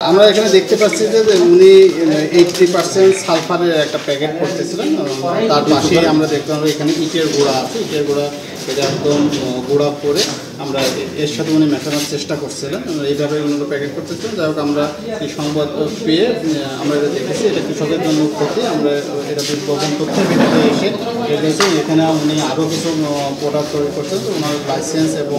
আমরা এখানে দেখতে পাচ্ছি যে উনি 80% সালফারের একটা প্যাকেট করতেছিলেন। তার পাশেই আমরা দেখলাম এখানে ইটের গুঁড়া আছে, ইটের গুঁড়া এটা একদম গুঁড়া করে আমরা এর সাথে উনি মেশানোর চেষ্টা করছিলেন। এইভাবে উনি প্যাকেট করতেছিলেন। যাই হোক আমরা এই সংবাদ পেয়ে আমরা এটা দেখেছি, এটা কৃষকের জন্য ক্ষতি। আমরা এটা গোপন তথ্যের ভিত্তিতে এসে দেখেছি এখানে উনি আরও কিছু প্রোডাক্ট তৈরি করছেন, তো ওনার লাইসেন্স এবং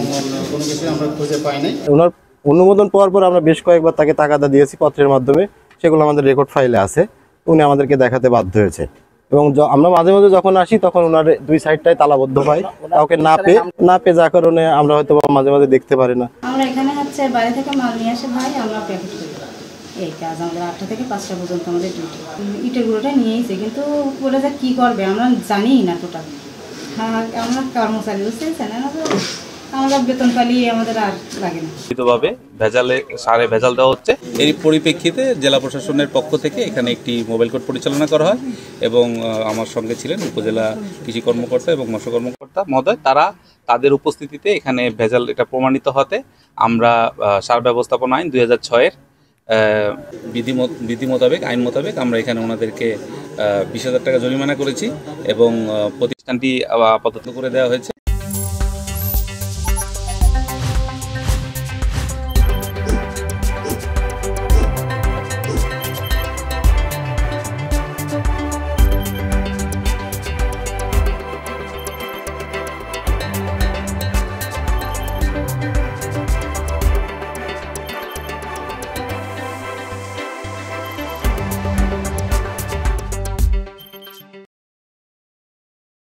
কোনো কিছু আমরা খুঁজে পাই নাই। ওনার অনুমোদন পাওয়ার পর আমরা বেশ কয়েকবার তাকে টাকাটা দিয়েছি পত্রের মাধ্যমে, সেগুলো আমাদের রেকর্ড ফাইলে আছে। উনি আমাদেরকে দেখাতে বাধ্য হয়েছে এবং আমরা মাঝে মাঝে যখন আসি তখন ওনার দুই সাইডটাই তালাবদ্ধ পাই, কাউকে না পেয়ে যার কারণে আমরা হয়তো মাঝে মাঝে দেখতে পারি না। আমরা এখানে হচ্ছে বাইরে থেকে মাল নিয়ে আসে ভাই, আমরা প্যাকেট করি। এই কাজ আমাদের 8টা থেকে 5টা পর্যন্ত আমাদের ডিউটি। ইটের গুঁড়োটা নিয়েইছে, কিন্তু ওরা যে কী করবে আমরা জানিই না টোটাল। হ্যাঁ, আমরা কর্মচারী বুঝতেছেন না, আমরা বেতন পালিয়ে আমাদের আর লাগে না। সারে ভেজাল দেওয়া হচ্ছে। এর পরিপ্রেক্ষিতে জেলা প্রশাসনের পক্ষ থেকে এখানে একটি মোবাইল কোর্ট পরিচালনা করা হয় এবং আমার সঙ্গে ছিলেন উপজেলা কৃষি কর্মকর্তা এবং মৎস্য কর্মকর্তা মহোদয়। তাদের উপস্থিতিতে এখানে ভেজাল এটা প্রমাণিত হতে আমরা সার ব্যবস্থাপনা আইন 2006-এর বিধি মোতাবেক আইন মোতাবেক আমরা এখানে ওনাদেরকে 20,000 টাকা জরিমানা করেছি এবং প্রতিষ্ঠানটি আপাতত করে দেওয়া হয়েছে।